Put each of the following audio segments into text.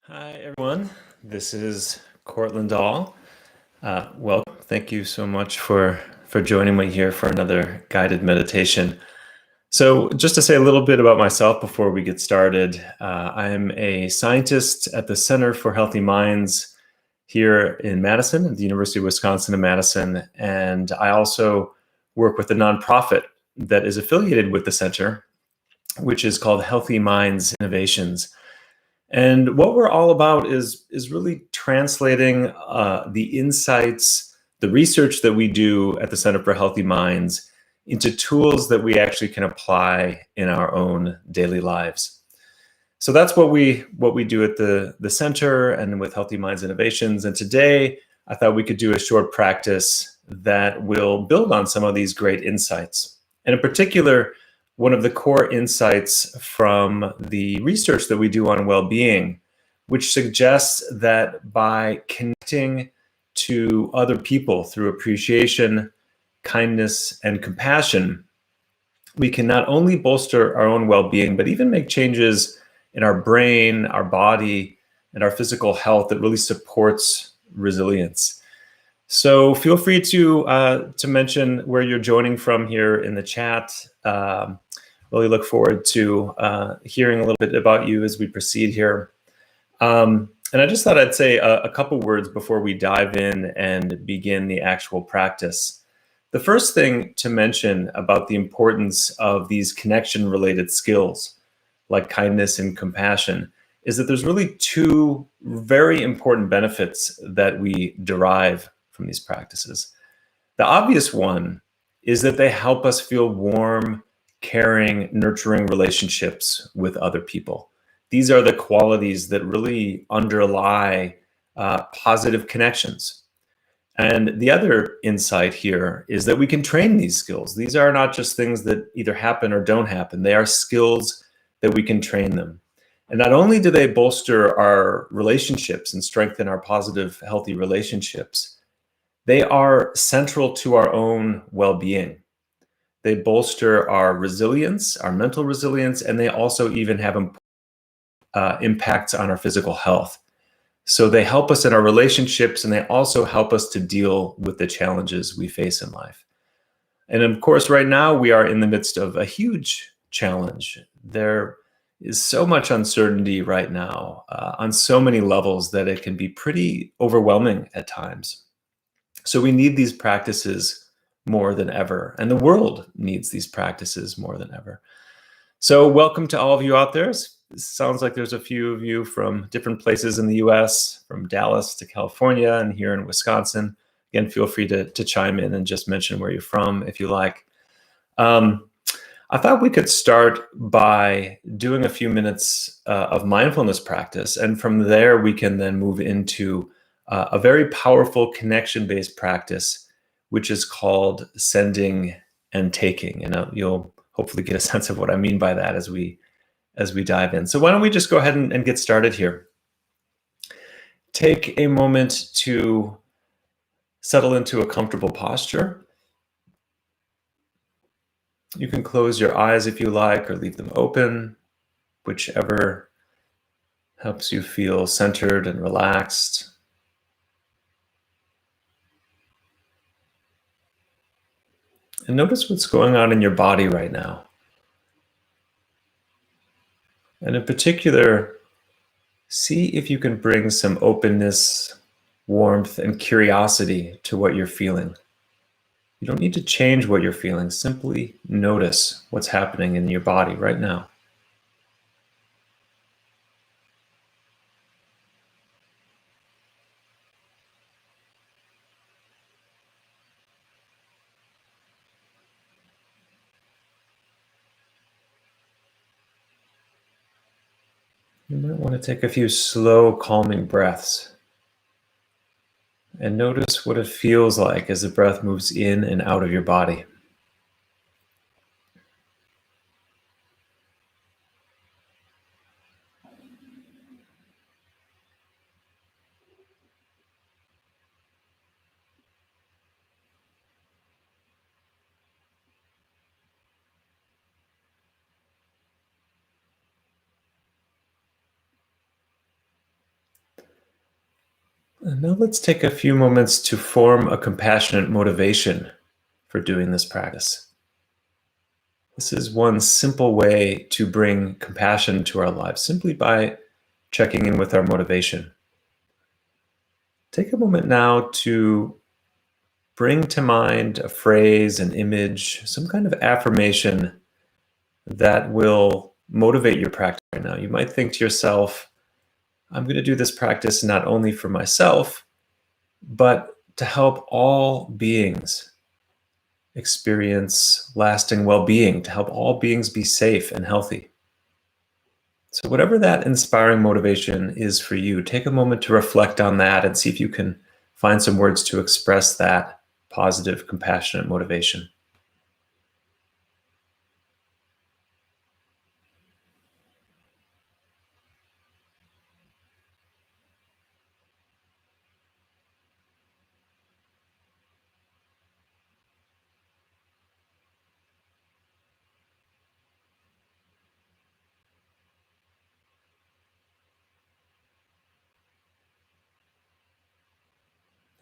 Hi, everyone. This is Cortland Dahl. Welcome. Thank you so much for joining me here for another guided meditation. So, just to say a little bit about myself before we get started, I am a scientist at the Center for Healthy Minds here in Madison, at the University of Wisconsin in Madison, and I also work with a nonprofit that is affiliated with the center, which is called Healthy Minds Innovations. And what we're all about is really translating the insights, the research that we do at the Center for Healthy Minds into tools that we actually can apply in our own daily lives. So that's what we do at the center and with Healthy Minds Innovations. And today I thought we could do a short practice that will build on some of these great insights. And in particular, one of the core insights from the research that we do on well-being, which suggests that by connecting to other people through appreciation, kindness, and compassion, we can not only bolster our own well-being, but even make changes in our brain, our body, and our physical health that really supports resilience. So feel free to mention where you're joining from here in the chat. Really look forward to hearing a little bit about you as we proceed here. And I just thought I'd say a couple words before we dive in and begin the actual practice. The first thing to mention about the importance of these connection-related skills, like kindness and compassion, is that there's really two very important benefits that we derive from these practices. The obvious one is that they help us feel warm, caring, nurturing relationships with other people. These are the qualities that really underlie positive connections. And the other insight here is that we can train these skills. These are not just things that either happen or don't happen. They are skills that we can train them. And not only do they bolster our relationships and strengthen our positive, healthy relationships, they are central to our own well-being. They bolster our resilience, our mental resilience, and they also even have impacts on our physical health. So they help us in our relationships, and they also help us to deal with the challenges we face in life. And of course, right now we are in the midst of a huge challenge. There is so much uncertainty right now on so many levels that it can be pretty overwhelming at times. So we need these practices more than ever, and the world needs these practices more than ever. So welcome to all of you out there. It sounds like there's a few of you from different places in the US, from Dallas to California and here in Wisconsin. Again, feel free to chime in and just mention where you're from if you like. I thought we could start by doing a few minutes of mindfulness practice, and from there we can then move into a very powerful connection-based practice, which is called sending and taking. And you'll hopefully get a sense of what I mean by that as we dive in. So why don't we just go ahead and get started here. Take a moment to settle into a comfortable posture. You can close your eyes if you like, or leave them open, whichever helps you feel centered and relaxed. And notice what's going on in your body right now. And in particular, see if you can bring some openness, warmth, and curiosity to what you're feeling. You don't need to change what you're feeling. Simply notice what's happening in your body right now. You might want to take a few slow, calming breaths and notice what it feels like as the breath moves in and out of your body. And now let's take a few moments to form a compassionate motivation for doing this practice. This is one simple way to bring compassion to our lives, simply by checking in with our motivation. Take a moment now to bring to mind a phrase, an image, some kind of affirmation that will motivate your practice right now. You might think to yourself, I'm going to do this practice not only for myself, but to help all beings experience lasting well-being, to help all beings be safe and healthy. So whatever that inspiring motivation is for you, take a moment to reflect on that and see if you can find some words to express that positive, compassionate motivation.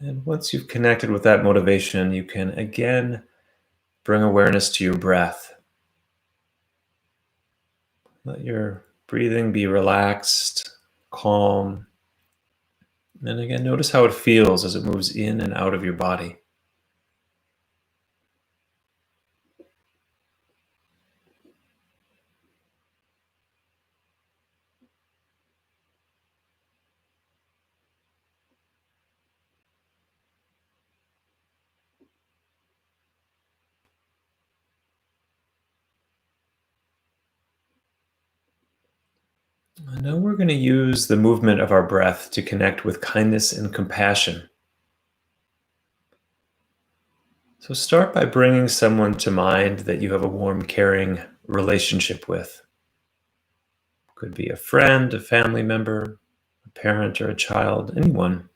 And once you've connected with that motivation, you can again bring awareness to your breath. Let your breathing be relaxed, calm. And again, notice how it feels as it moves in and out of your body. And now we're going to use the movement of our breath to connect with kindness and compassion. So start by bringing someone to mind that you have a warm, caring relationship with. Could be a friend, a family member, a parent or a child, anyone.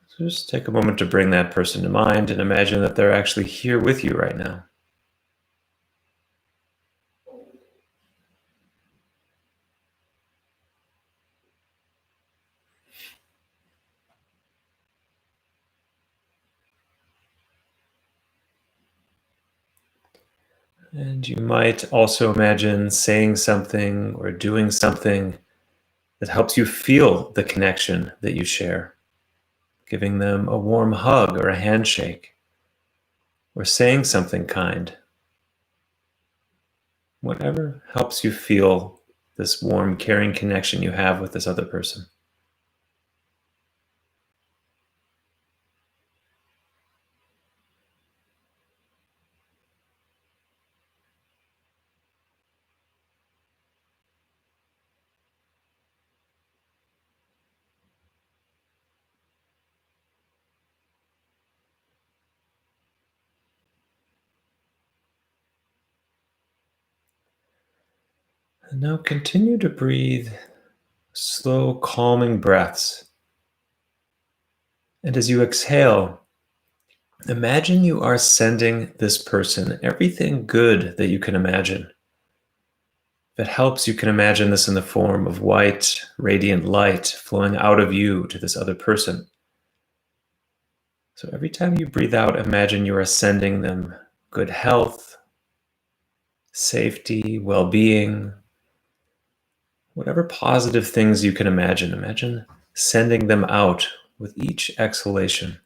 So just take a moment to bring that person to mind and imagine that they're actually here with you right now. And you might also imagine saying something or doing something that helps you feel the connection that you share. Giving them a warm hug or a handshake, or saying something kind. Whatever helps you feel this warm, caring connection you have with this other person. And now continue to breathe slow, calming breaths. And as you exhale, imagine you are sending this person everything good that you can imagine. If it helps, you can imagine this in the form of white, radiant light flowing out of you to this other person. So every time you breathe out, imagine you are sending them good health, safety, well-being, whatever positive things you can imagine. Imagine sending them out with each exhalation.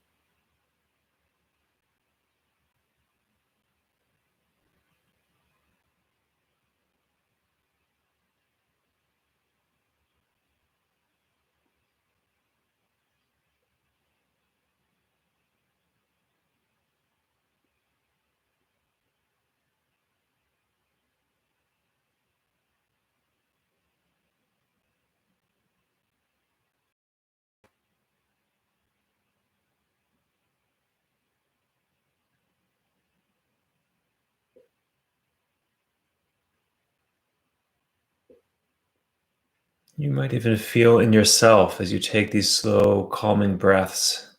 You might even feel in yourself as you take these slow, calming breaths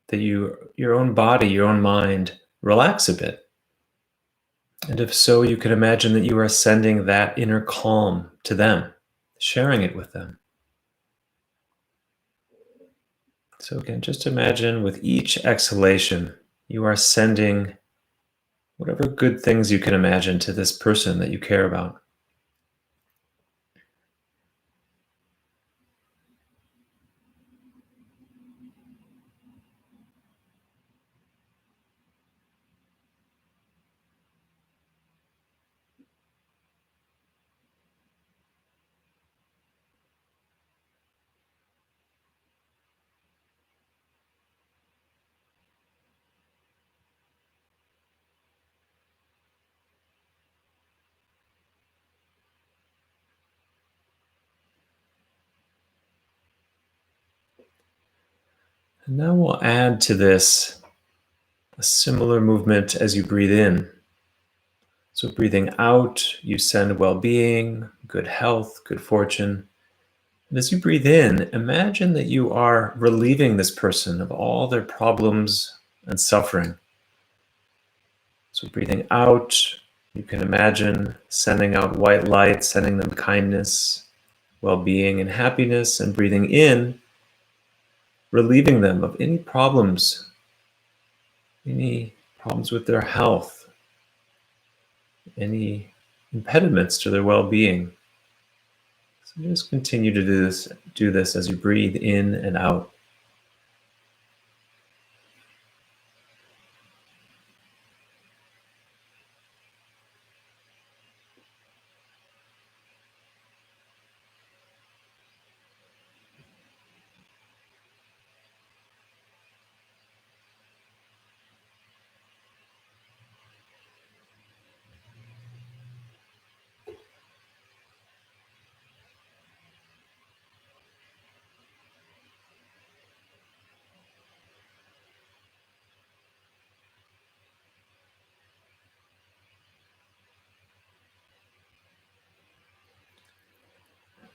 that your own body, your own mind relax a bit. And if so, you can imagine that you are sending that inner calm to them, sharing it with them. So, again, just imagine with each exhalation, you are sending whatever good things you can imagine to this person that you care about. And now we'll add to this a similar movement as you breathe in. So, breathing out, you send well being, good health, good fortune. And as you breathe in, imagine that you are relieving this person of all their problems and suffering. So, breathing out, you can imagine sending out white light, sending them kindness, well being, and happiness. And breathing in, relieving them of any problems with their health, any impediments to their well being. So, just continue to do this as you breathe in and out.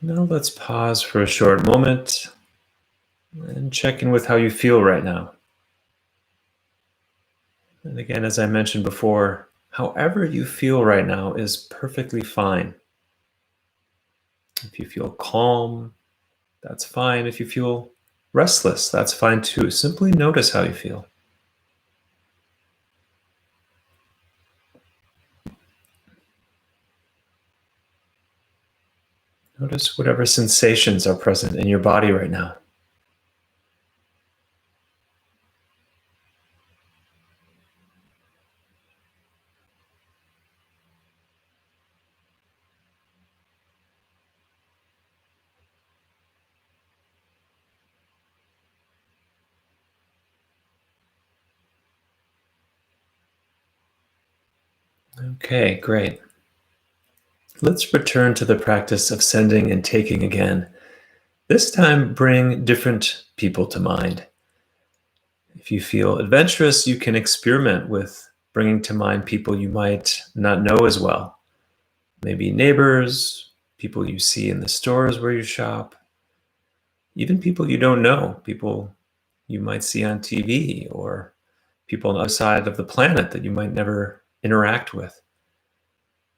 Now let's pause for a short moment and check in with how you feel right now. And again, as I mentioned before, however you feel right now is perfectly fine. If you feel calm, that's fine. If you feel restless, that's fine too. Simply notice how you feel. Notice whatever sensations are present in your body right now. Okay, great. Let's return to the practice of sending and taking again. This time, bring different people to mind. If you feel adventurous, you can experiment with bringing to mind people you might not know as well. Maybe neighbors, people you see in the stores where you shop, even people you don't know, people you might see on TV, or people on the other side of the planet that you might never interact with.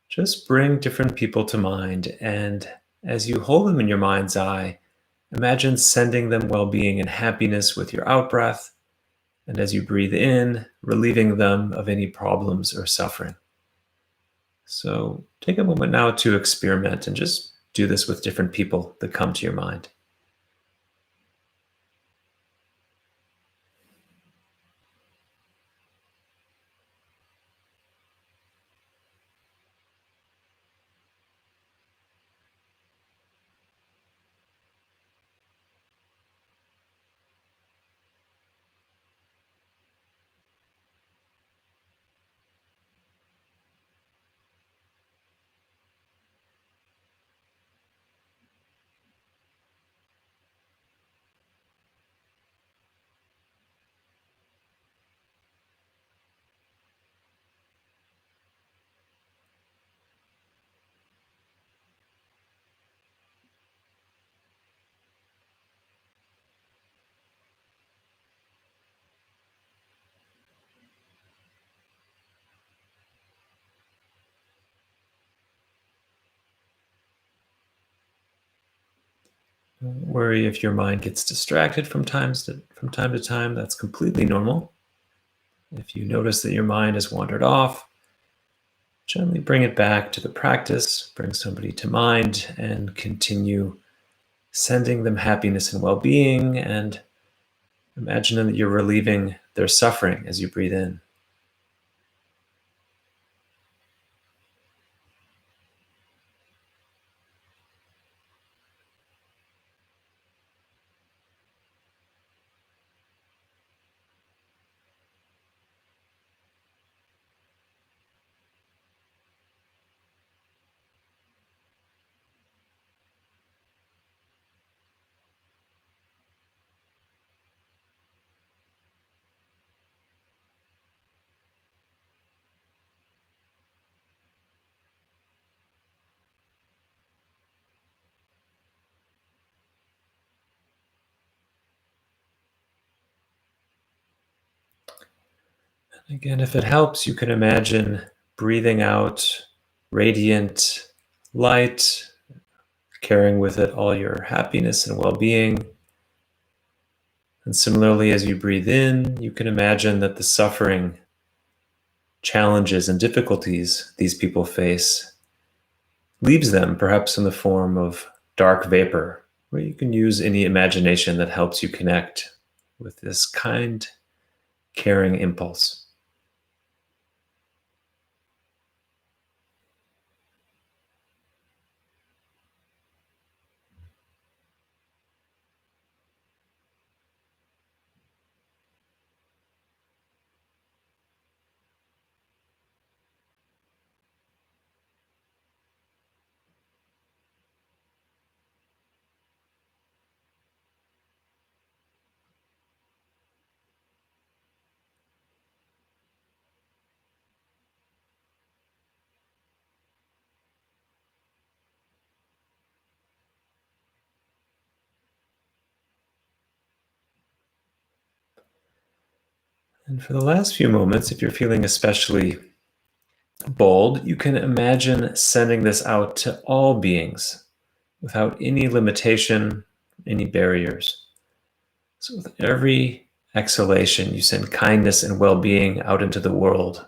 Just bring different people to mind, and as you hold them in your mind's eye, imagine sending them well being and happiness with your out breath. And as you breathe in, relieving them of any problems or suffering. So take a moment now to experiment and just do this with different people that come to your mind. Don't worry if your mind gets distracted from time to time. That's completely normal. If you notice that your mind has wandered off, gently bring it back to the practice, bring somebody to mind, and continue sending them happiness and well being, and imagine that you're relieving their suffering as you breathe in. Again, if it helps, you can imagine breathing out radiant light, carrying with it all your happiness and well being. And similarly, as you breathe in, you can imagine that the suffering, challenges, and difficulties these people face leaves them perhaps in the form of dark vapor, where you can use any imagination that helps you connect with this kind, caring impulse. And for the last few moments, if you're feeling especially bold, you can imagine sending this out to all beings without any limitation, any barriers. So, with every exhalation, you send kindness and well being out into the world.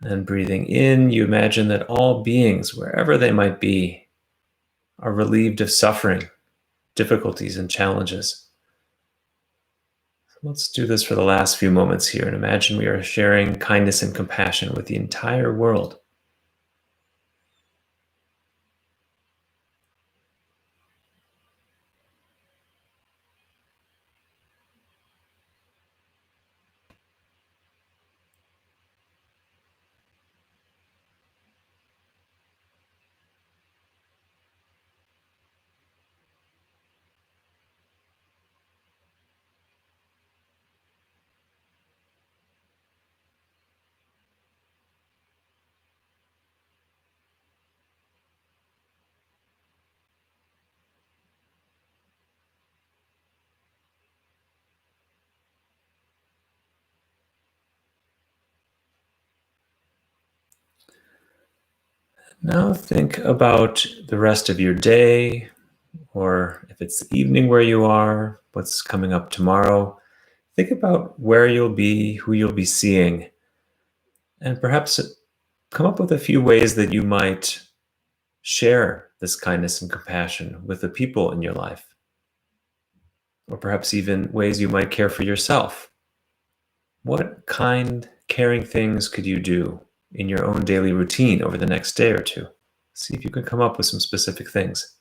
And breathing in, you imagine that all beings, wherever they might be, are relieved of suffering, difficulties, and challenges. Let's do this for the last few moments here and imagine we are sharing kindness and compassion with the entire world. Now think about the rest of your day, or if it's the evening where you are, what's coming up tomorrow. Think about where you'll be, who you'll be seeing, and perhaps come up with a few ways that you might share this kindness and compassion with the people in your life, or perhaps even ways you might care for yourself. What kind, caring things could you do in your own daily routine over the next day or two? See if you can come up with some specific things.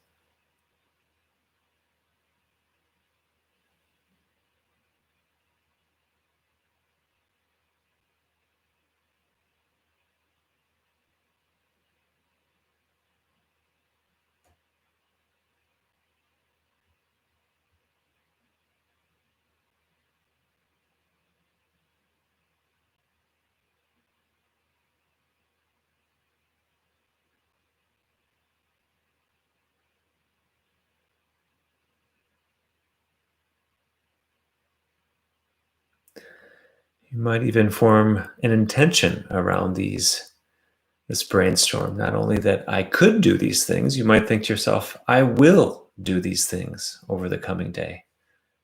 You might even form an intention around this brainstorm. Not only that I could do these things, you might think to yourself, I will do these things over the coming day.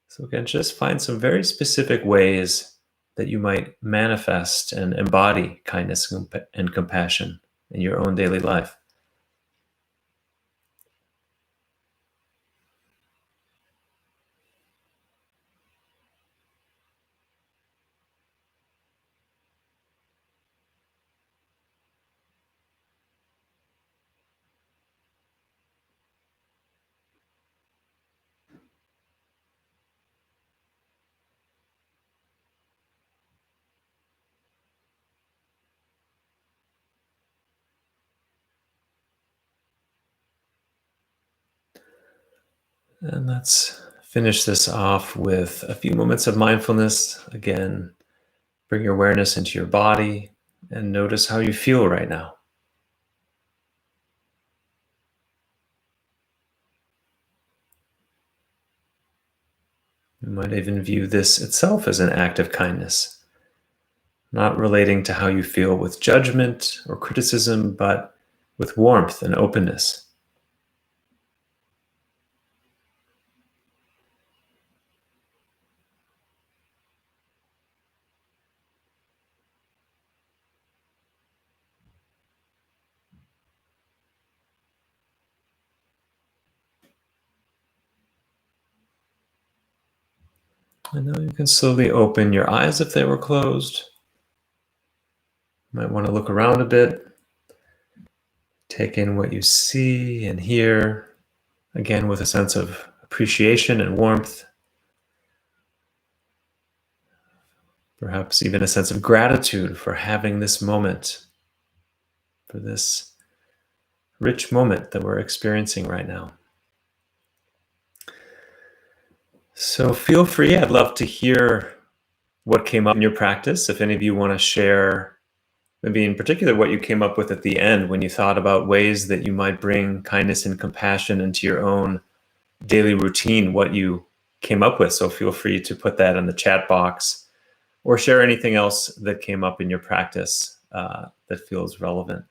So again, just find some very specific ways that you might manifest and embody kindness and compassion in your own daily life. And let's finish this off with a few moments of mindfulness. Again, bring your awareness into your body and notice how you feel right now. You might even view this itself as an act of kindness, not relating to how you feel with judgment or criticism, but with warmth and openness. And now you can slowly open your eyes if they were closed. You might want to look around a bit. Take in what you see and hear, again with a sense of appreciation and warmth. Perhaps even a sense of gratitude for having this moment, for this rich moment that we're experiencing right now. So feel free. I'd love to hear what came up in your practice. If any of you want to share, maybe in particular, what you came up with at the end when you thought about ways that you might bring kindness and compassion into your own daily routine, what you came up with. So feel free to put that in the chat box or share anything else that came up in your practice that feels relevant.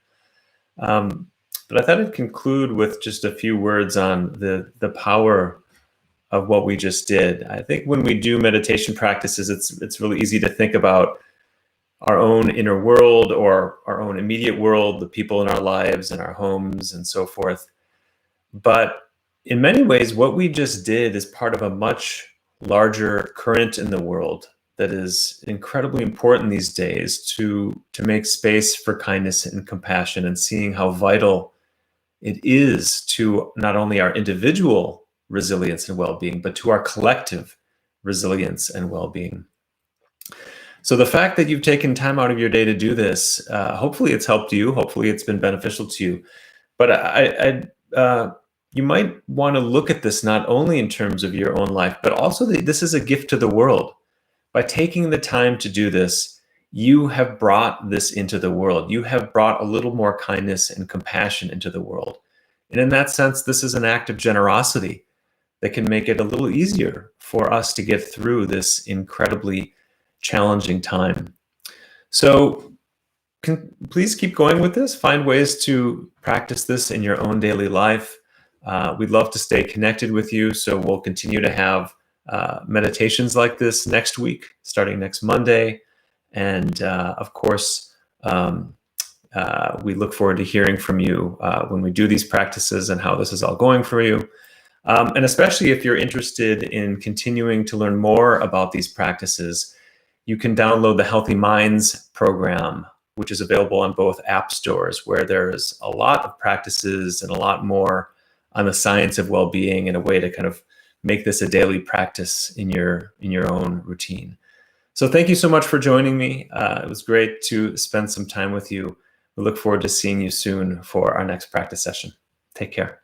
But I thought I'd conclude with just a few words on the power of what we just did. I think when we do meditation practices, it's really easy to think about our own inner world or our own immediate world, the people in our lives and our homes and so forth. But in many ways, what we just did is part of a much larger current in the world that is incredibly important these days to make space for kindness and compassion, and seeing how vital it is to not only our individual resilience and well-being, but to our collective resilience and well-being. So the fact that you've taken time out of your day to do this, hopefully it's helped you. Hopefully it's been beneficial to you. But you might want to look at this not only in terms of your own life, but also this is a gift to the world. By taking the time to do this, you have brought this into the world. You have brought a little more kindness and compassion into the world. And in that sense, this is an act of generosity that can make it a little easier for us to get through this incredibly challenging time. So please keep going with this. Find ways to practice this in your own daily life. We'd love to stay connected with you, so we'll continue to have meditations like this next week, starting next Monday. And of course, we look forward to hearing from you when we do these practices and how this is all going for you. And especially if you're interested in continuing to learn more about these practices, you can download the Healthy Minds program, which is available on both app stores, where there's a lot of practices and a lot more on the science of well-being and a way to kind of make this a daily practice in your own routine. So thank you so much for joining me. It was great to spend some time with you. We look forward to seeing you soon for our next practice session. Take care.